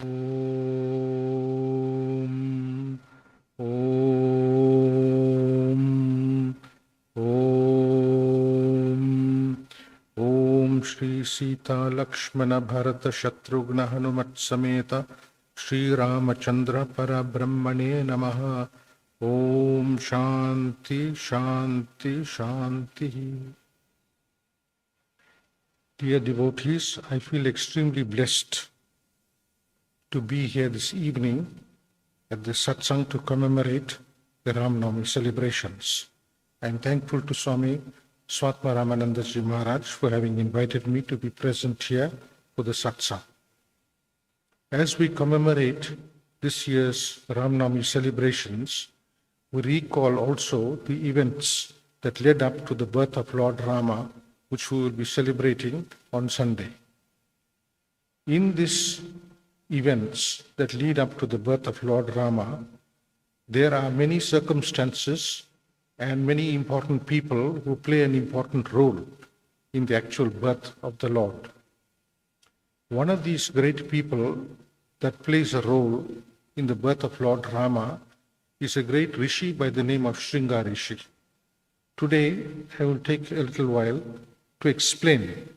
Om, Om, Om, Om Shri Sita Lakshmana Bharata Shatrughna Hanumat Sameta Shri Ramachandra Parabrahmane Namaha. Om Shanti, Shanti, Shanti. Dear devotees, I feel extremely blessed to be here this evening at the satsang to commemorate the Ram Navami celebrations. I am thankful to Swami Saradaprabhanandaji Maharaj for having invited me to be present here for the satsang. As we commemorate this year's Ram Navami celebrations, we recall also the events that led up to the birth of Lord Rama, which we will be celebrating on Sunday. In these events that lead up to the birth of Lord Rama, there are many circumstances and many important people who play an important role in the actual birth of the Lord. One of these great people that plays a role in the birth of Lord Rama is a great rishi by the name of Shringa Rishi. Today, I will take a little while to explain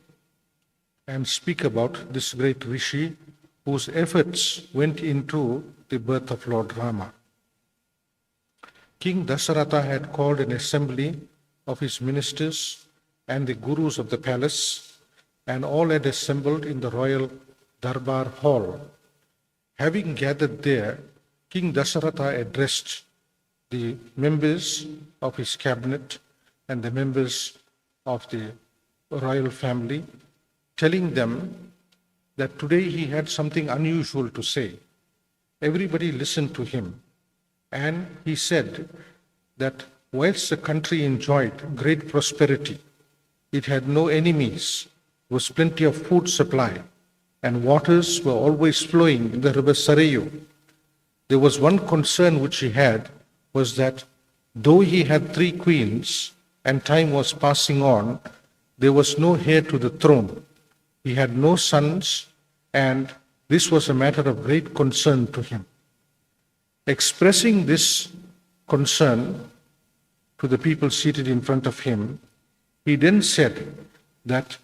and speak about this great rishi whose efforts went into the birth of Lord Rama. King Dasaratha had called an assembly of his ministers and the gurus of the palace, and all had assembled in the royal Darbar hall. Having gathered there, King Dasaratha addressed the members of his cabinet and the members of the royal family, telling them that today he had something unusual to say. Everybody listened to him, and he said that whilst the country enjoyed great prosperity, it had no enemies, there was plenty of food supply, and waters were always flowing in the river Sarayu. There was one concern which he had, was that though he had 3 queens and time was passing on, there was no heir to the throne. He had no sons, and this was a matter of great concern to him. Expressing this concern to the people seated in front of him, he then said that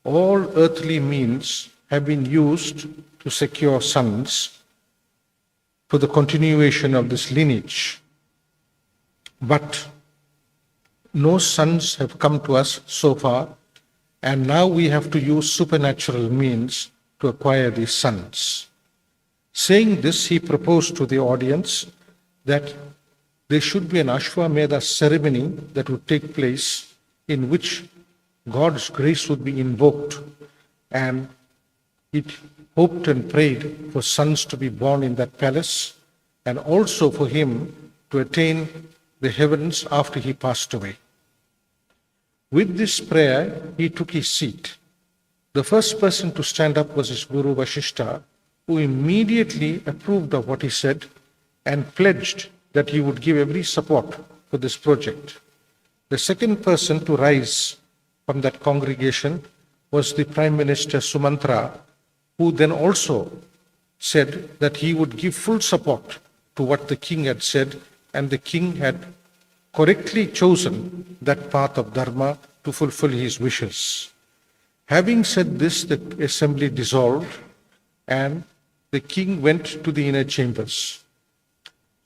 all earthly means have been used to secure sons for the continuation of this lineage, but no sons have come to us so far, and now we have to use supernatural means to acquire these sons. Saying this, he proposed to the audience that there should be an Ashwamedha ceremony that would take place in which God's grace would be invoked, and it hoped and prayed for sons to be born in that palace, and also for him to attain the heavens after he passed away. With this prayer, he took his seat. The first person to stand up was his Guru Vasishtha, who immediately approved of what he said and pledged that he would give every support for this project. The second person to rise from that congregation was the Prime Minister Sumantra, who then also said that he would give full support to what the king had said, and the king had correctly chosen that path of dharma to fulfill his wishes. Having said this, the assembly dissolved, and the king went to the inner chambers.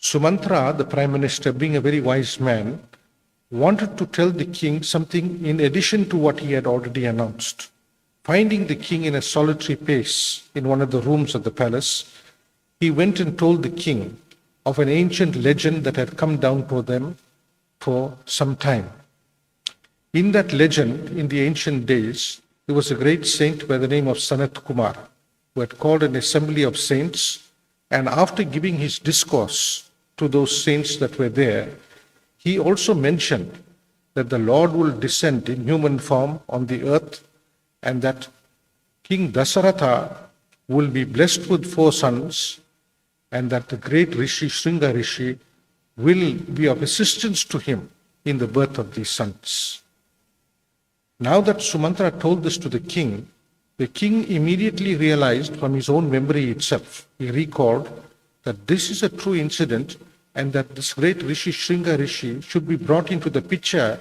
Sumantra, the prime minister, being a very wise man, wanted to tell the king something in addition to what he had already announced. Finding the king in a solitary place in one of the rooms of the palace, he went and told the king of an ancient legend that had come down to them for some time. In that legend, in the ancient days, there was a great saint by the name of Sanat Kumar, who had called an assembly of saints, and after giving his discourse to those saints that were there, he also mentioned that the Lord will descend in human form on the earth, and that King Dasaratha will be blessed with 4 sons, and that the great Rishi, Shringa Rishi, will be of assistance to him in the birth of these sons. Now that Sumantra told this to the king, The king immediately realized from his own memory itself, he recalled that this is a true incident and that this great Rishi, Shringa Rishi, should be brought into the picture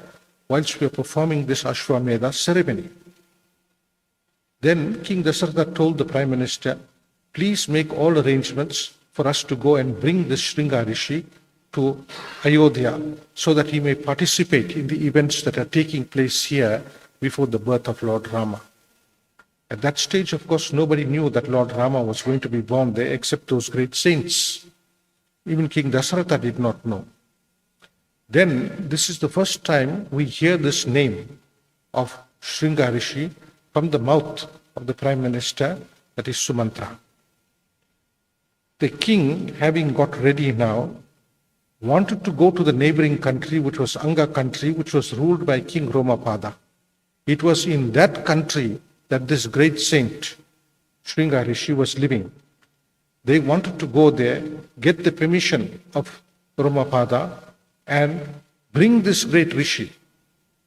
whilst we are performing this Ashwamedha ceremony. Then King Dasharatha told the Prime Minister, please make all arrangements for us to go and bring this Shringa Rishi to Ayodhya so that he may participate in the events that are taking place here before the birth of Lord Rama. At that stage, of course, nobody knew that Lord Rama was going to be born there except those great saints. Even King Dasharatha did not know. Then, this is the first time we hear this name of Shringa Rishi from the mouth of the Prime Minister, that is Sumantra. The king, having got ready now, wanted to go to the neighboring country, which was Anga country, which was ruled by King Romapada. It was in that country that this great saint, Shringa Rishi, was living. They wanted to go there, get the permission of Romapada, and bring this great Rishi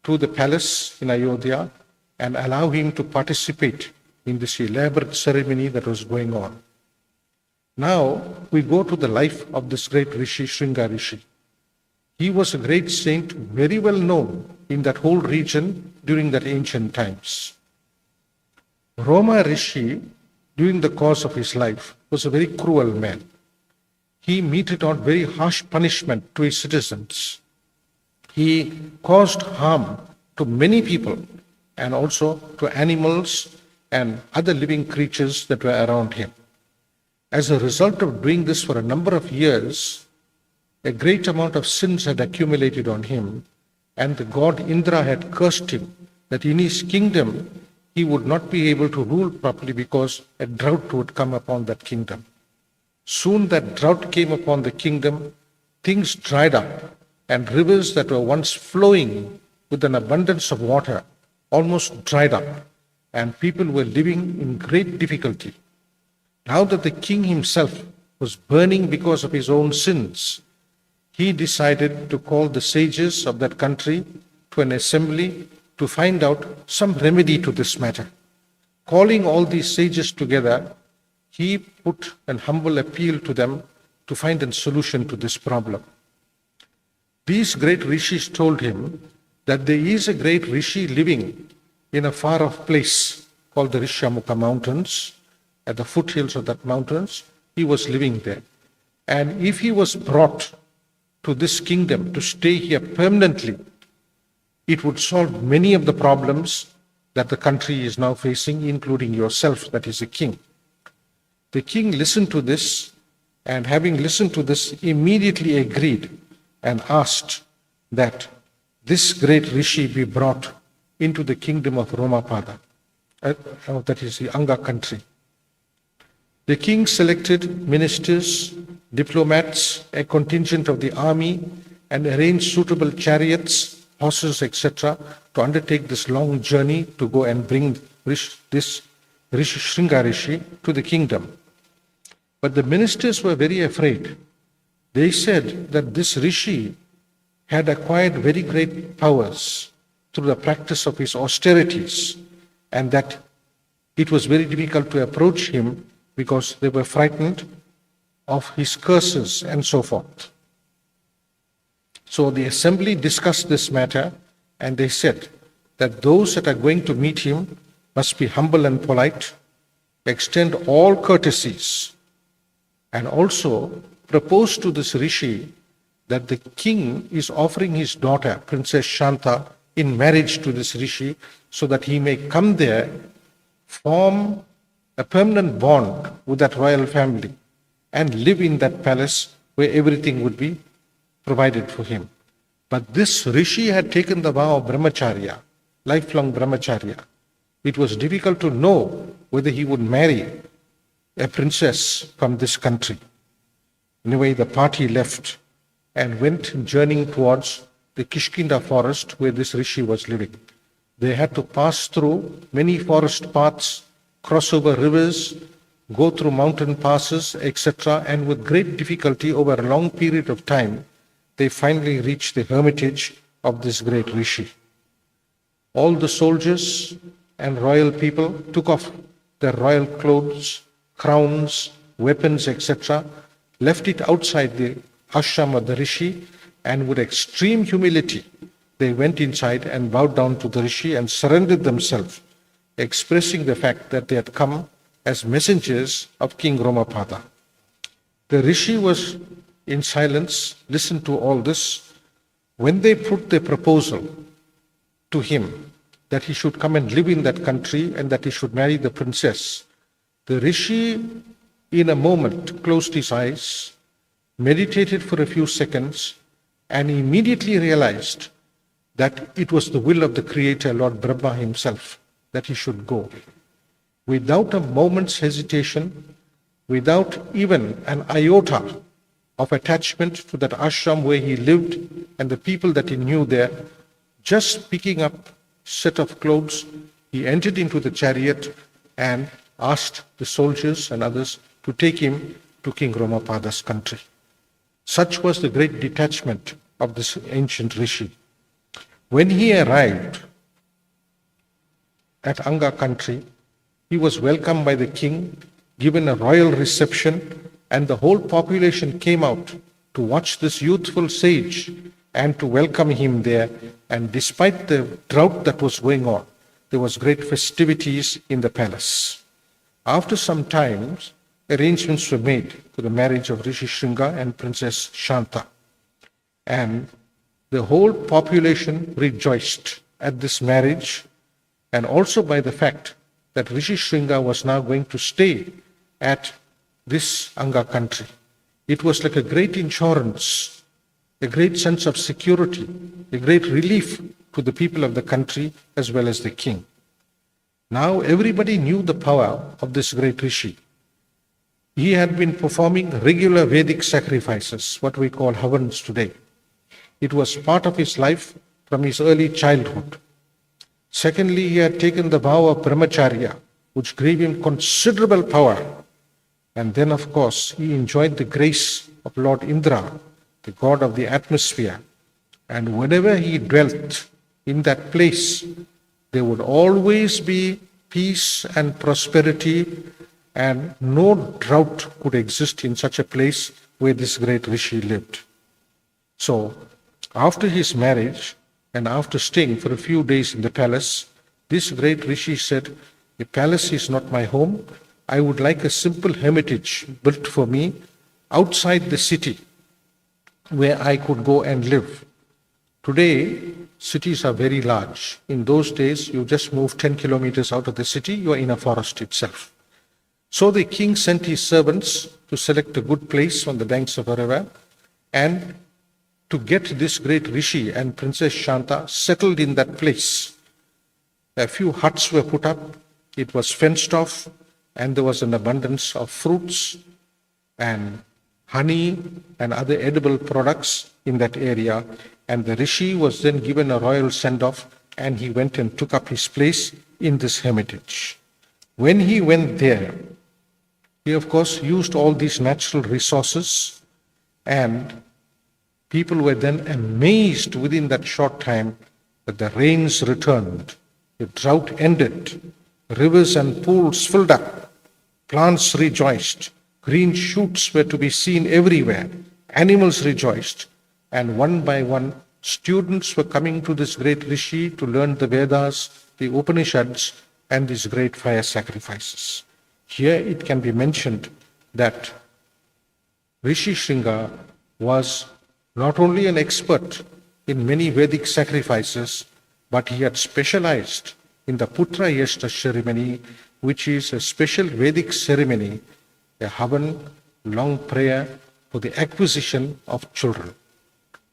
to the palace in Ayodhya and allow him to participate in this elaborate ceremony that was going on. Now, we go to the life of this great Rishi, Shringa Rishi. He was a great saint, very well known in that whole region during that ancient times. Roma Rishi, during the course of his life, was a very cruel man. He meted out very harsh punishment to his citizens. He caused harm to many people and also to animals and other living creatures that were around him. As a result of doing this for a number of years, a great amount of sins had accumulated on him, and the god Indra had cursed him that in his kingdom he would not be able to rule properly because a drought would come upon that kingdom. Soon that drought came upon the kingdom, things dried up, and rivers that were once flowing with an abundance of water almost dried up, and people were living in great difficulty. Now that the king himself was burning because of his own sins, he decided to call the sages of that country to an assembly to find out some remedy to this matter. Calling all these sages together, he put an humble appeal to them to find a solution to this problem. These great rishis told him that there is a great rishi living in a far-off place called the Rishyamukha Mountains. At the foothills of that mountains, he was living there. And if he was brought to this kingdom to stay here permanently, it would solve many of the problems that the country is now facing, including yourself, that is a king. The king listened to this, and having listened to this, immediately agreed and asked that this great rishi be brought into the kingdom of Romapada, that is the Anga country. The king selected ministers, diplomats, a contingent of the army, and arranged suitable chariots, horses, etc., to undertake this long journey to go and bring this Rishi, Shringa Rishi, to the kingdom. But the ministers were very afraid. They said that this Rishi had acquired very great powers through the practice of his austerities, and that it was very difficult to approach him because they were frightened of his curses and so forth. So the assembly discussed this matter, and they said that those that are going to meet him must be humble and polite, extend all courtesies, and also propose to this rishi that the king is offering his daughter, Princess Shanta, in marriage to this rishi so that he may come there, form a permanent bond with that royal family, and live in that palace where everything would be provided for him. But this rishi had taken the vow of brahmacharya, lifelong brahmacharya. It was difficult to know whether he would marry a princess from this country. Anyway, the party left and went journeying towards the Kishkinda forest where this rishi was living. They had to pass through many forest paths, cross over rivers, go through mountain passes, etc. And with great difficulty over a long period of time, they finally reached the hermitage of this great rishi. All the soldiers and royal people took off their royal clothes, crowns, weapons, etc., left it outside the ashram of the rishi, and with extreme humility, they went inside and bowed down to the rishi and surrendered themselves, expressing the fact that they had come as messengers of King Romapada. The rishi was in silence, listened to all this. When they put their proposal to him that he should come and live in that country and that he should marry the princess, the rishi in a moment closed his eyes, meditated for a few seconds, and immediately realized that it was the will of the Creator, Lord Brahma himself, that he should go. Without a moment's hesitation, without even an iota of attachment to that ashram where he lived and the people that he knew there, just picking up a set of clothes, he entered into the chariot and asked the soldiers and others to take him to King Romapada's country. Such was the great detachment of this ancient rishi. When he arrived at Anga country, he was welcomed by the king, given a royal reception, and the whole population came out to watch this youthful sage and to welcome him there. And despite the drought that was going on, there was great festivities in the palace. After some time, arrangements were made for the marriage of Rishi Shringa and Princess Shanta. And the whole population rejoiced at this marriage, and also by the fact that Rishi Shringa was now going to stay at this Anga country. It was like a great insurance, a great sense of security, a great relief to the people of the country as well as the king. Now everybody knew the power of this great rishi. He had been performing regular Vedic sacrifices, what we call havans today. It was part of his life from his early childhood. Secondly, he had taken the vow of brahmacharya, which gave him considerable power. And then, of course, he enjoyed the grace of Lord Indra, the god of the atmosphere. And whenever he dwelt in that place, there would always be peace and prosperity, and no drought could exist in such a place where this great rishi lived. So, after his marriage, and after staying for a few days in the palace, this great rishi said, "The palace is not my home. I would like a simple hermitage built for me outside the city where I could go and live." Today, cities are very large. In those days, you just move 10 kilometers out of the city, you are in a forest itself. So the king sent his servants to select a good place on the banks of a river and to get this great rishi and Princess Shanta settled in that place. A few huts were put up, it was fenced off, and there was an abundance of fruits and honey and other edible products in that area. And the rishi was then given a royal send-off, and he went and took up his place in this hermitage. When he went there, he of course used all these natural resources, and people were then amazed within that short time that the rains returned, the drought ended, rivers and pools filled up, plants rejoiced, green shoots were to be seen everywhere, animals rejoiced, and one by one students were coming to this great rishi to learn the Vedas, the Upanishads, and these great fire sacrifices. Here it can be mentioned that Rishi Shringa was not only an expert in many Vedic sacrifices, but he had specialized in the Putra Yashta ceremony, which is a special Vedic ceremony, a havan, long prayer for the acquisition of children.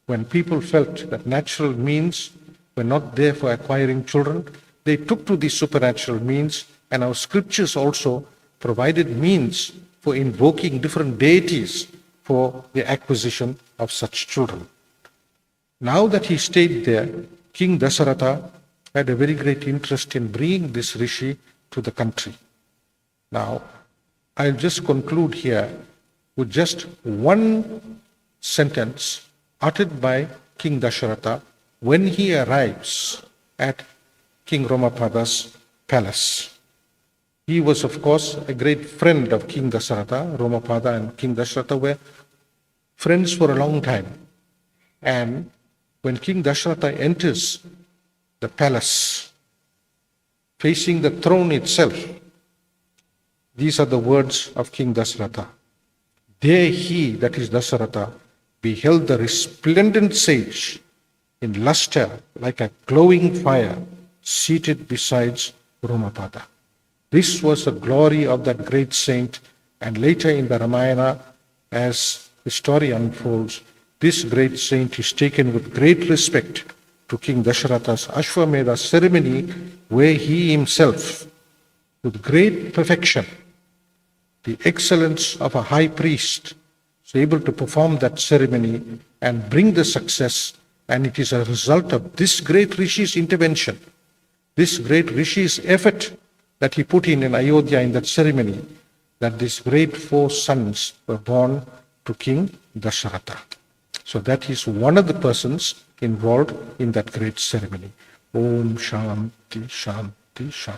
When people felt that natural means were not there for acquiring children, they took to the supernatural means, and our scriptures also provided means for invoking different deities for the acquisition of such children. Now that he stayed there, King Dasaratha had a very great interest in bringing this rishi to the country. Now, I'll just conclude here with just one sentence uttered by King Dasharatha when he arrives at King Romapada's palace. He was, of course, a great friend of King Dasaratha. Romapada and King Dasaratha were friends for a long time. And when King Dasaratha enters the palace, facing the throne itself, these are the words of King Dasaratha. There he, that is Dasaratha, beheld the resplendent sage in luster like a glowing fire, seated beside Romapada. This was the glory of that great saint, and later in the Ramayana, as the story unfolds, this great saint is taken with great respect to King Dasharatha's Ashwamedha ceremony, where he himself, with great perfection, the excellence of a high priest, is able to perform that ceremony and bring the success. And it is a result of this great Rishi's intervention, this great Rishi's effort that he put in Ayodhya in that ceremony, that these great 4 sons were born to King Dasharatha. So that is one of the persons involved in that great ceremony. Om Shanti Shanti Shanti.